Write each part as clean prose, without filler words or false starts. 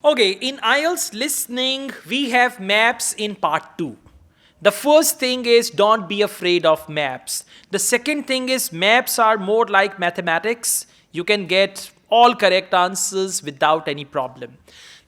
Okay, in Ielts listening, we have maps in part 2. The first thing is don't be afraid of maps. The second thing is maps are more like mathematics. You can get all correct answers without any problem.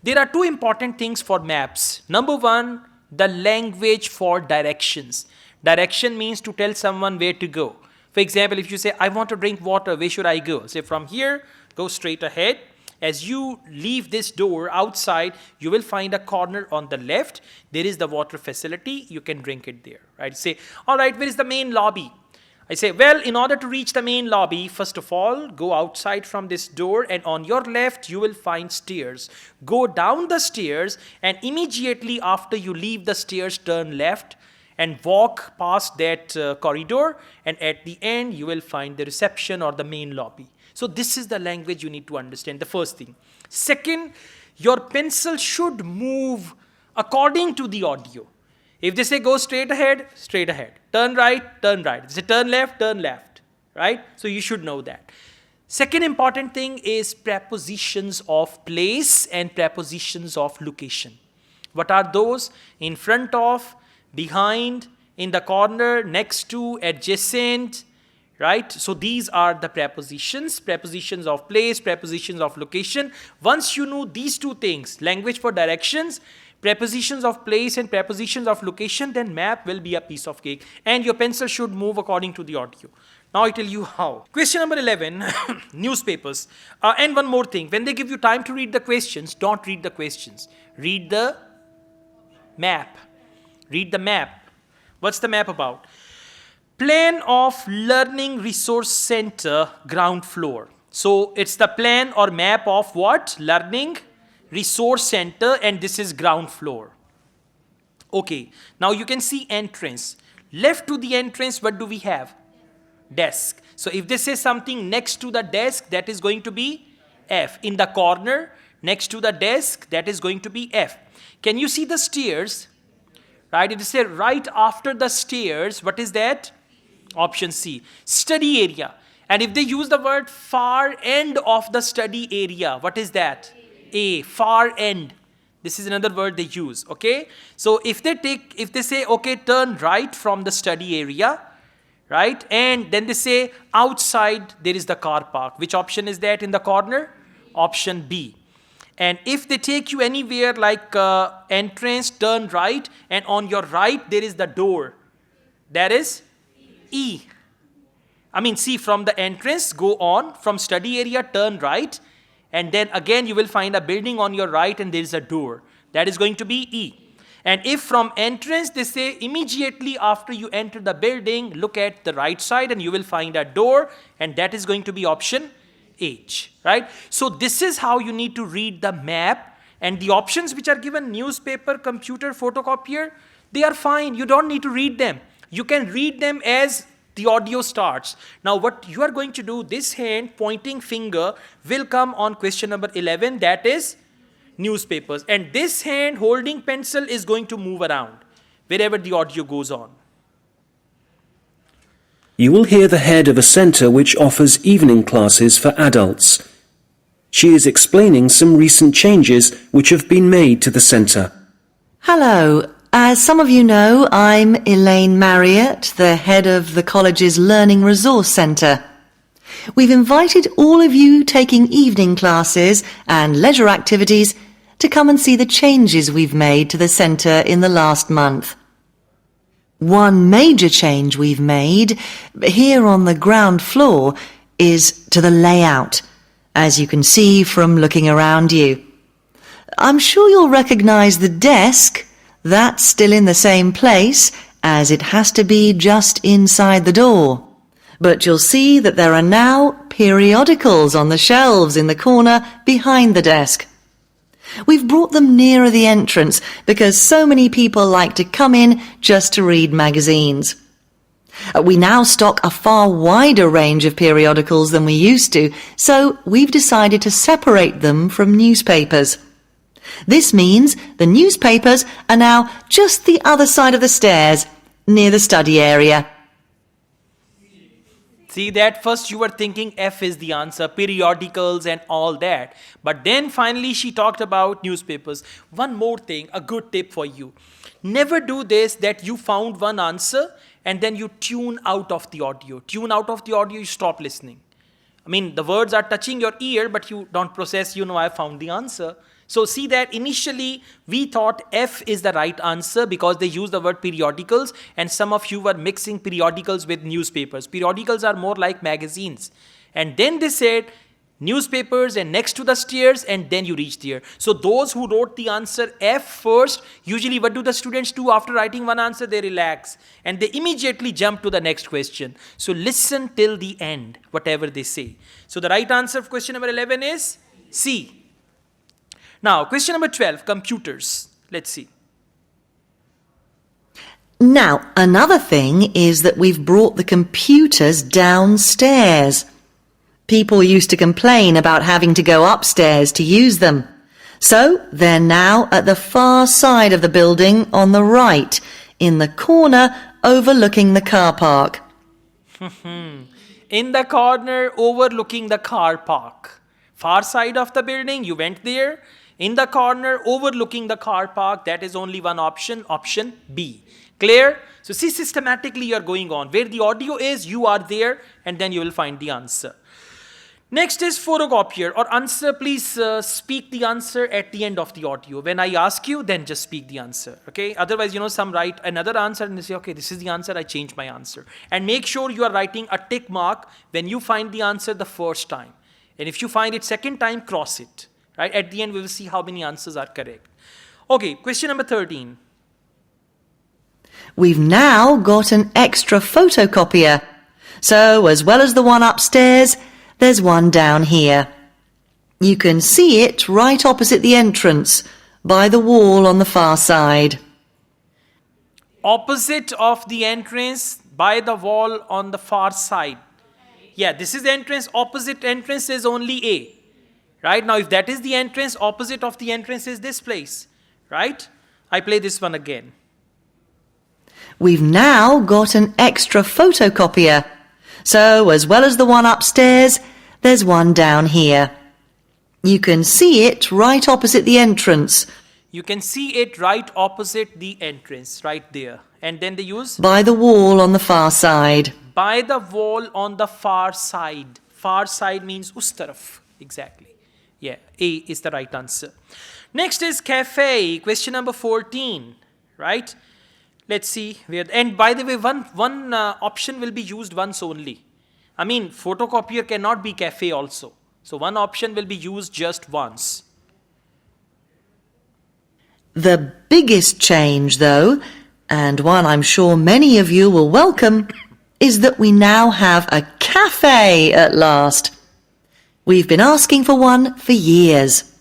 There are two important things for maps. Number one, the language for directions. Direction means to tell someone where to go. For example, if you say, I want to drink water, where should I go? Say from here, go straight ahead. As you leave this door outside, you will find a corner on the left. There is the water facility. You can drink it there, right? Say, all right, where is the main lobby? I say, well, in order to reach the main lobby, first of all, go outside from this door and on your left, you will find stairs. Go down the stairs and immediately after you leave the stairs, turn left and walk past that corridor. And at the end, you will find the reception or the main lobby. So this is the language you need to understand, the first thing. Second, your pencil should move according to the audio. If they say go straight ahead, turn right, if they say turn left, right? So you should know that. Second important thing is prepositions of place and prepositions of location. What are those? In front of, behind, in the corner, next to, adjacent, right? So these are the prepositions of place, prepositions of location. Once you know these two things, language for directions, prepositions of place and prepositions of location, then map will be a piece of cake and your pencil should move according to the audio. Now I tell you how. Question number 11, newspapers. And one more thing, when they give you time to read the questions, don't read the questions. Read the map. Read the map. What's the map about? Plan of Learning Resource Center, ground floor. So it's the plan or map of what? Learning Resource Center, and this is ground floor. Okay, now you can see entrance. Left to the entrance, what do we have? Desk. So if they say something next to the desk, that is going to be F. In the corner, next to the desk, that is going to be F. Can you see the stairs? Right, if they say right after the stairs, what is that? Option C, study area. And if they use the word far end of the study area, what is that? A, far end. This is another word they use, okay? So if they say, okay, turn right from the study area, right? And then they say outside there is the car park. Which option is that in the corner? Option B. And if they take you anywhere like entrance, turn right, and on your right there is the door. That is E. See, from the entrance, go on, from study area, turn right, and then again you will find a building on your right and there is a door. That is going to be E. And if from entrance, they say immediately after you enter the building, look at the right side and you will find a door, and that is going to be option H, right? So this is how you need to read the map, and the options which are given, newspaper, computer, photocopier, they are fine. You don't need to read them. You can read them as the audio starts. Now what you are going to do, this hand pointing finger will come on question number 11, that is newspapers. And this hand holding pencil is going to move around wherever the audio goes on. You will hear the head of a centre which offers evening classes for adults. She is explaining some recent changes which have been made to the centre. Hello. As some of you know, I'm Elaine Marriott, the head of the college's Learning Resource Centre. We've invited all of you taking evening classes and leisure activities to come and see the changes we've made to the centre in the last month. One major change we've made here on the ground floor is to the layout, as you can see from looking around you. I'm sure you'll recognise the desk. That's still in the same place, as it has to be just inside the door. But you'll see that there are now periodicals on the shelves in the corner behind the desk. We've brought them nearer the entrance because so many people like to come in just to read magazines. We now stock a far wider range of periodicals than we used to, so we've decided to separate them from newspapers. This means the newspapers are now just the other side of the stairs, near the study area. See that first you were thinking F is the answer, periodicals and all that. But then finally she talked about newspapers. One more thing, a good tip for you. Never do this that you found one answer and then you tune out of the audio. Tune out of the audio, you stop listening. I mean, the words are touching your ear, but you don't process, I found the answer. So see that initially we thought F is the right answer because they use the word periodicals, and some of you were mixing periodicals with newspapers. Periodicals are more like magazines. And then they said newspapers and next to the stairs, and then you reach there. So those who wrote the answer F first, usually what do the students do after writing one answer? They relax and they immediately jump to the next question. So listen till the end, whatever they say. So the right answer of question number 11 is C. Now, question number 12, computers. Let's see. Now, another thing is that we've brought the computers downstairs. People used to complain about having to go upstairs to use them. So they're now at the far side of the building on the right, in the corner overlooking the car park. In the corner overlooking the car park. Far side of the building, you went there. In the corner overlooking the car park, that is only one option, option B. Clear? So see, systematically you are going on. Where the audio is, you are there, and then you will find the answer. Next is photocopier or answer. Please speak the answer at the end of the audio. When I ask you, then just speak the answer. Okay? Otherwise, some write another answer and they say, okay, this is the answer, I changed my answer. And make sure you are writing a tick mark when you find the answer the first time. And if you find it second time, cross it. Right? At the end, we will see how many answers are correct. Okay, question number 13. We've now got an extra photocopier. So, as well as the one upstairs, there's one down here. You can see it right opposite the entrance, by the wall on the far side. Opposite of the entrance, by the wall on the far side. Yeah, this is the entrance. Opposite entrance is only A. Right? Now, if that is the entrance, opposite of the entrance is this place. Right? I play this one again. We've now got an extra photocopier. So, as well as the one upstairs, there's one down here. You can see it right opposite the entrance. You can see it right opposite the entrance, right there. And then they use? By the wall on the far side. By the wall on the far side. Far side means us taraf. Exactly. Yeah, A is the right answer. Next is cafe, question number 14, right? Let's see where, and by the way, one option will be used once only. I mean, photocopier cannot be cafe also. So one option will be used just once. The biggest change, though, and one I'm sure many of you will welcome, is that we now have a cafe at last. We've been asking for one for years.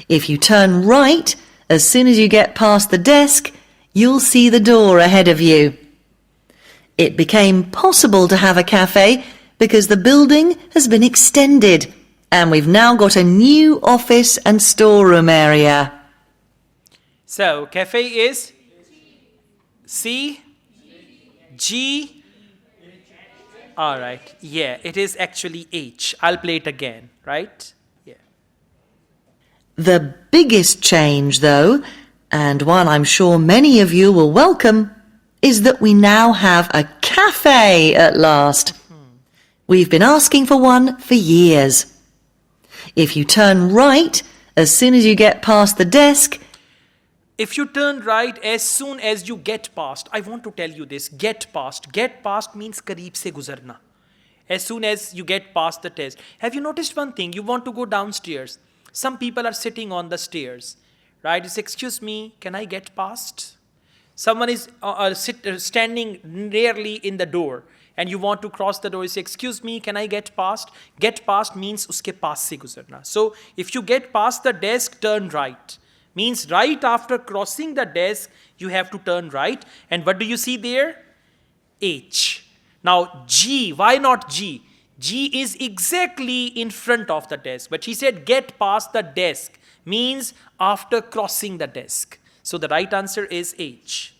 If you turn right, as soon as you get past the desk, you'll see the door ahead of you. It became possible to have a cafe because the building has been extended and we've now got a new office and storeroom area. So, cafe is C, G. All right. Yeah, it is actually H. I'll play it again, right? Yeah. The biggest change, though, and one I'm sure many of you will welcome, is that we now have a cafe at last. We've been asking for one for years. If you turn right, as soon as you get past the desk, if you turn right as soon as you get past, I want to tell you this, get past. Get past means kareeb se guzarna. As soon as you get past the test. Have you noticed one thing? You want to go downstairs. Some people are sitting on the stairs, right? It's, excuse me, can I get past? Someone is standing nearly in the door and you want to cross the door. You say, excuse me, can I get past? Get past means uske paas se guzarna. So if you get past the desk, turn right. Means right after crossing the desk, you have to turn right. And what do you see there? H. Now G, why not G? G is exactly in front of the desk. But he said get past the desk. Means after crossing the desk. So the right answer is H.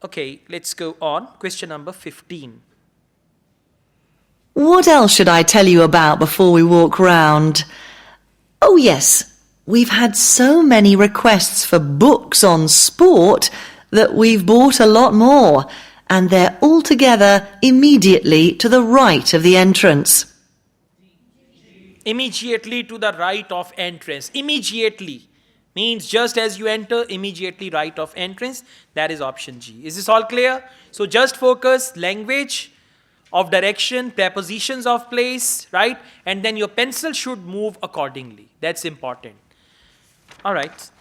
Okay, let's go on. Question number 15. What else should I tell you about before we walk round? Oh yes, we've had so many requests for books on sport that we've bought a lot more, and they're all together immediately to the right of the entrance. Immediately to the right of entrance. Immediately means just as you enter, immediately right of entrance. That is option G. Is this all clear? So just focus language of direction, prepositions of place, right? And then your pencil should move accordingly. That's important. All right.